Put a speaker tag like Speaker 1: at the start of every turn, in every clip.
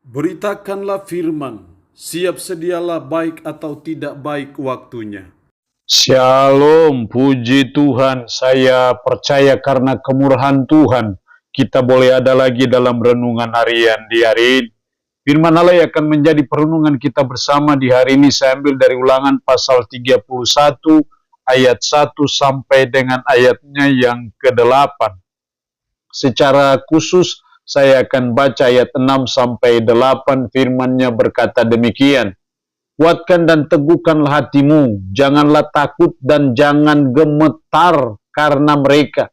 Speaker 1: Beritakanlah firman, siap sedialah baik atau tidak baik waktunya.
Speaker 2: Shalom, puji Tuhan. Saya percaya karena kemurahan Tuhan, kita boleh ada lagi dalam renungan harian di hari ini. Firman Allah akan menjadi perenungan kita bersama di hari ini. Saya ambil dari Ulangan pasal 31 ayat 1 sampai dengan ayatnya yang ke-8. Secara khusus saya akan baca ayat 6 sampai 8. Firman-Nya berkata demikian. Kuatkan dan teguhkanlah hatimu, janganlah takut dan jangan gemetar karena mereka.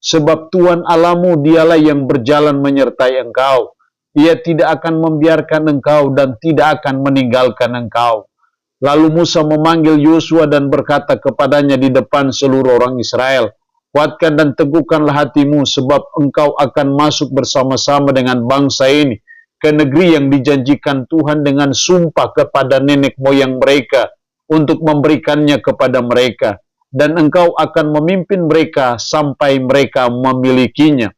Speaker 2: Sebab Tuhan Allahmu dialah yang berjalan menyertai engkau. Ia tidak akan membiarkan engkau dan tidak akan meninggalkan engkau. Lalu Musa memanggil Yosua dan berkata kepadanya di depan seluruh orang Israel, kuatkan dan teguhkanlah hatimu sebab engkau akan masuk bersama-sama dengan bangsa ini ke negeri yang dijanjikan Tuhan dengan sumpah kepada nenek moyang mereka untuk memberikannya kepada mereka. Dan engkau akan memimpin mereka sampai mereka memilikinya.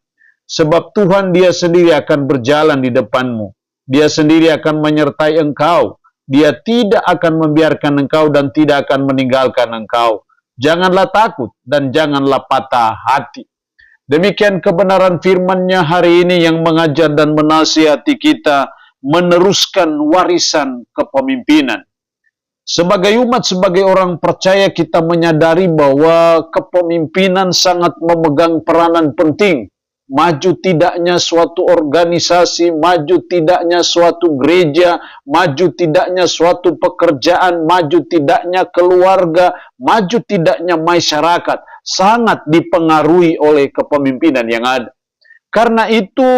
Speaker 2: Sebab Tuhan dia sendiri akan berjalan di depanmu. Dia sendiri akan menyertai engkau. Dia tidak akan membiarkan engkau dan tidak akan meninggalkan engkau. Janganlah takut dan janganlah patah hati. Demikian kebenaran firman-Nya hari ini yang mengajar dan menasihati kita meneruskan warisan kepemimpinan. Sebagai umat, sebagai orang percaya, kita menyadari bahwa kepemimpinan sangat memegang peranan penting. Maju tidaknya suatu organisasi, maju tidaknya suatu gereja, maju tidaknya suatu pekerjaan, maju tidaknya keluarga, maju tidaknya masyarakat, sangat dipengaruhi oleh kepemimpinan yang ada. Karena itu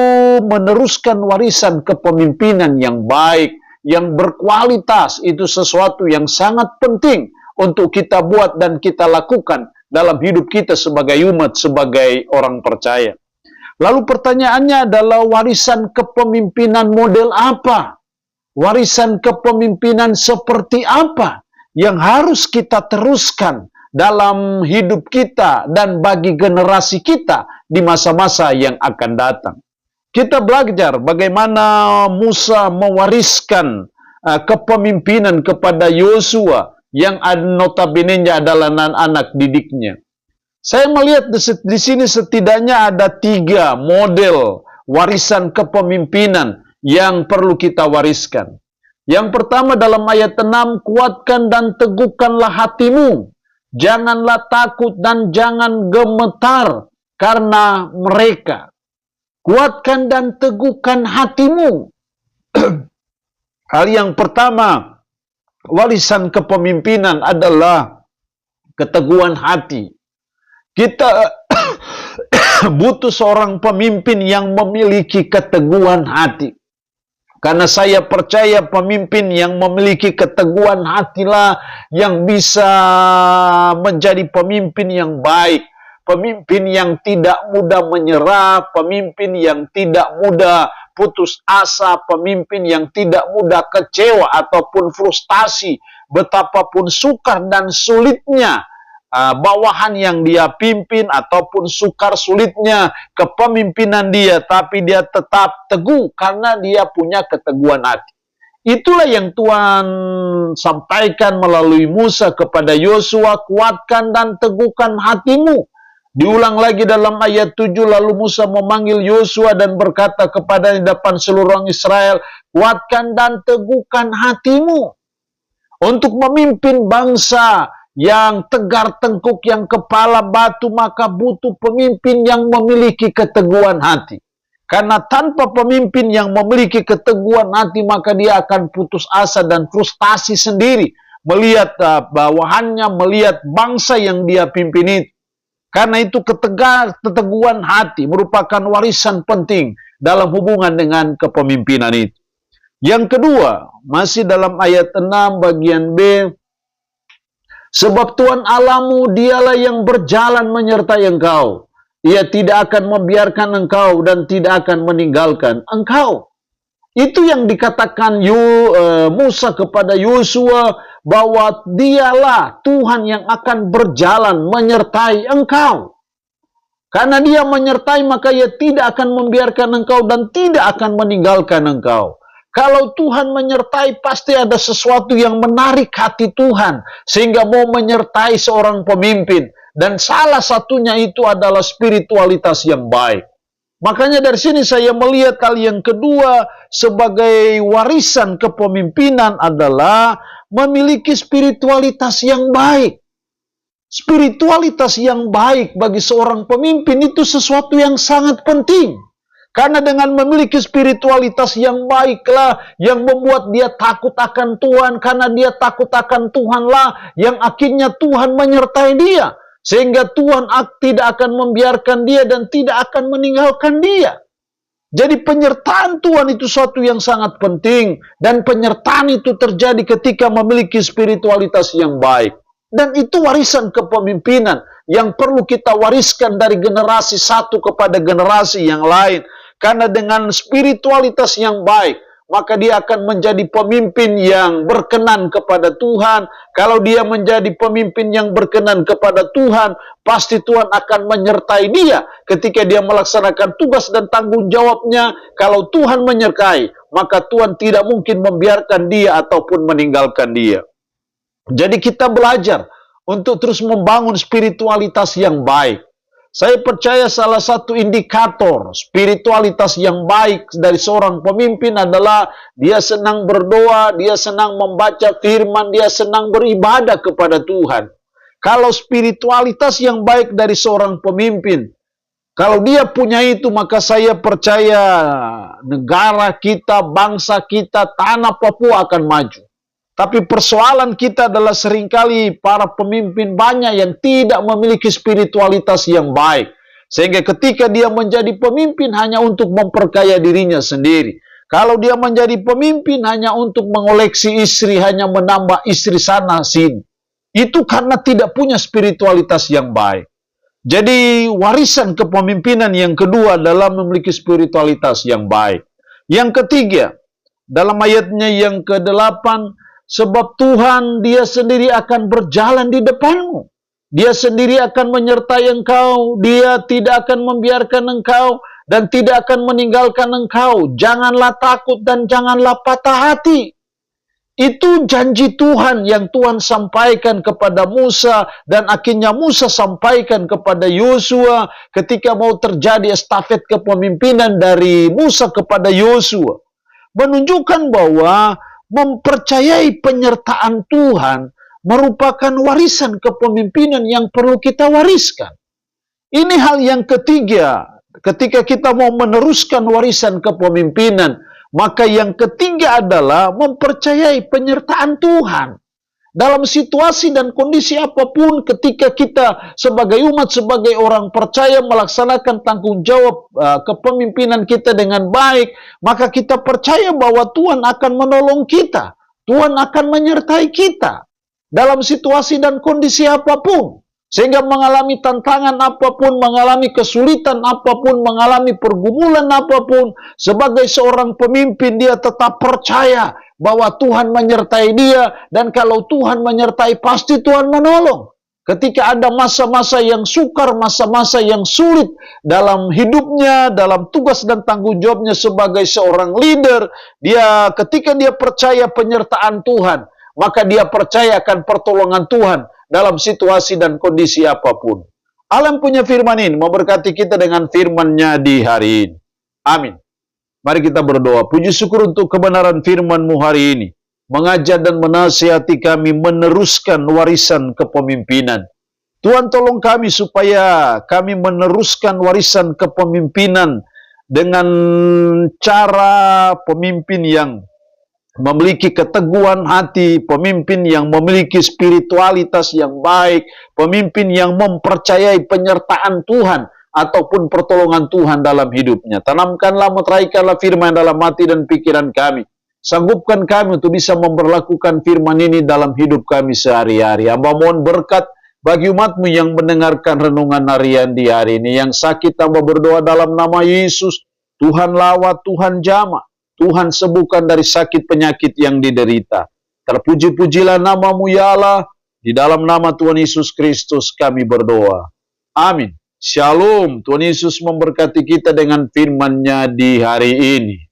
Speaker 2: meneruskan warisan kepemimpinan yang baik, yang berkualitas, itu sesuatu yang sangat penting untuk kita buat dan kita lakukan dalam hidup kita sebagai umat, sebagai orang percaya. Lalu pertanyaannya adalah warisan kepemimpinan model apa? Warisan kepemimpinan seperti apa yang harus kita teruskan dalam hidup kita dan bagi generasi kita di masa-masa yang akan datang? Kita belajar bagaimana Musa mewariskan kepemimpinan kepada Yosua yang notabene-nya adalah anak didiknya. Saya melihat di sini setidaknya ada 3 model warisan kepemimpinan yang perlu kita wariskan. Yang pertama dalam ayat 6, kuatkan dan teguhkanlah hatimu. Janganlah takut dan jangan gemetar karena mereka. Kuatkan dan teguhkan hatimu. Hal yang pertama, warisan kepemimpinan adalah keteguhan hati. Kita butuh seorang pemimpin yang memiliki keteguhan hati. Karena saya percaya pemimpin yang memiliki keteguhan hatilah yang bisa menjadi pemimpin yang baik. Pemimpin yang tidak mudah menyerah, pemimpin yang tidak mudah putus asa, pemimpin yang tidak mudah kecewa ataupun frustasi, betapapun sukar dan sulitnya bawahan yang dia pimpin ataupun sukar sulitnya kepemimpinan dia, tapi dia tetap teguh karena dia punya keteguhan hati. Itulah yang Tuhan sampaikan melalui Musa kepada Yosua, kuatkan dan teguhkan hatimu. Diulang lagi dalam ayat 7, lalu Musa memanggil Yosua dan berkata kepada di depan seluruh orang Israel, kuatkan dan teguhkan hatimu untuk memimpin bangsa yang tegar tengkuk, yang kepala batu, maka butuh pemimpin yang memiliki keteguhan hati. Karena tanpa pemimpin yang memiliki keteguhan hati, maka dia akan putus asa dan frustasi sendiri melihat bawahannya, melihat bangsa yang dia pimpin itu. Karena itu keteguhan hati merupakan warisan penting dalam hubungan dengan kepemimpinan itu. Yang kedua, masih dalam ayat 6 bagian B, sebab Tuhan Allahmu dialah yang berjalan menyertai engkau. Ia tidak akan membiarkan engkau dan tidak akan meninggalkan engkau. Itu yang dikatakan Musa kepada Yosua, bahwa dialah Tuhan yang akan berjalan menyertai engkau. Karena dia menyertai, maka ia tidak akan membiarkan engkau dan tidak akan meninggalkan engkau. Kalau Tuhan menyertai, pasti ada sesuatu yang menarik hati Tuhan, sehingga mau menyertai seorang pemimpin. Dan salah satunya itu adalah spiritualitas yang baik. Makanya dari sini saya melihat hal yang kedua sebagai warisan kepemimpinan adalah memiliki spiritualitas yang baik. Spiritualitas yang baik bagi seorang pemimpin itu sesuatu yang sangat penting. Karena dengan memiliki spiritualitas yang baiklah yang membuat dia takut akan Tuhan. Karena dia takut akan Tuhanlah yang akhirnya Tuhan menyertai dia. Sehingga Tuhan tidak akan membiarkan dia dan tidak akan meninggalkan dia. Jadi penyertaan Tuhan itu suatu yang sangat penting. Dan penyertaan itu terjadi ketika memiliki spiritualitas yang baik. Dan itu warisan kepemimpinan yang perlu kita wariskan dari generasi satu kepada generasi yang lain. Karena dengan spiritualitas yang baik, maka dia akan menjadi pemimpin yang berkenan kepada Tuhan. Kalau dia menjadi pemimpin yang berkenan kepada Tuhan, pasti Tuhan akan menyertai dia ketika dia melaksanakan tugas dan tanggung jawabnya. Kalau Tuhan menyertai, maka Tuhan tidak mungkin membiarkan dia ataupun meninggalkan dia. Jadi kita belajar untuk terus membangun spiritualitas yang baik. Saya percaya salah satu indikator spiritualitas yang baik dari seorang pemimpin adalah dia senang berdoa, dia senang membaca firman, dia senang beribadah kepada Tuhan. Kalau spiritualitas yang baik dari seorang pemimpin, kalau dia punya itu, maka saya percaya negara kita, bangsa kita, tanah Papua akan maju. Tapi persoalan kita adalah seringkali para pemimpin banyak yang tidak memiliki spiritualitas yang baik. Sehingga ketika dia menjadi pemimpin hanya untuk memperkaya dirinya sendiri. Kalau dia menjadi pemimpin hanya untuk mengoleksi istri, hanya menambah istri sana sini. Itu karena tidak punya spiritualitas yang baik. Jadi warisan kepemimpinan yang kedua adalah memiliki spiritualitas yang baik. Yang ketiga, dalam ayatnya yang ke-8, sebab Tuhan dia sendiri akan berjalan di depanmu. Dia sendiri akan menyertai engkau. Dia tidak akan membiarkan engkau dan tidak akan meninggalkan engkau. Janganlah takut dan janganlah patah hati. Itu janji Tuhan yang Tuhan sampaikan kepada Musa dan akhirnya Musa sampaikan kepada Yosua ketika mau terjadi estafet kepemimpinan dari Musa kepada Yosua. Menunjukkan bahwa mempercayai penyertaan Tuhan merupakan warisan kepemimpinan yang perlu kita wariskan. Ini hal yang ketiga, ketika kita mau meneruskan warisan kepemimpinan, maka yang ketiga adalah mempercayai penyertaan Tuhan. Dalam situasi dan kondisi apapun, ketika kita sebagai umat, sebagai orang percaya melaksanakan tanggung jawab kepemimpinan kita dengan baik, maka kita percaya bahwa Tuhan akan menolong kita. Tuhan akan menyertai kita dalam situasi dan kondisi apapun. Sehingga mengalami tantangan apapun, mengalami kesulitan apapun, mengalami pergumulan apapun, sebagai seorang pemimpin dia tetap percaya bahwa Tuhan menyertai dia, dan kalau Tuhan menyertai pasti Tuhan menolong. Ketika ada masa-masa yang sukar, masa-masa yang sulit dalam hidupnya, dalam tugas dan tanggung jawabnya sebagai seorang leader, ketika dia percaya penyertaan Tuhan, maka dia percaya akan pertolongan Tuhan dalam situasi dan kondisi apapun. Allah punya firman ini memberkati kita dengan firman-Nya di hari ini. Amin. Mari kita berdoa. Puji syukur untuk kebenaran firman-Mu hari ini. Mengajar dan menasihati kami meneruskan warisan kepemimpinan. Tuhan tolong kami supaya kami meneruskan warisan kepemimpinan dengan cara pemimpin yang memiliki keteguhan hati, pemimpin yang memiliki spiritualitas yang baik, pemimpin yang mempercayai penyertaan Tuhan ataupun pertolongan Tuhan dalam hidupnya. Tanamkanlah, meteraikanlah firman dalam hati dan pikiran kami. Sanggupkan kami untuk bisa memperlakukan firman ini dalam hidup kami sehari-hari. Hamba mohon berkat bagi umat-Mu yang mendengarkan renungan harian di hari ini. Yang sakit hamba berdoa dalam nama Yesus. Tuhan lawat, Tuhan jamah. Tuhan sembuhkan dari sakit penyakit yang diderita. Terpuji-pujilah nama-Mu ya Allah. Di dalam nama Tuhan Yesus Kristus kami berdoa. Amin. Shalom. Tuhan Yesus memberkati kita dengan firman-Nya di hari ini.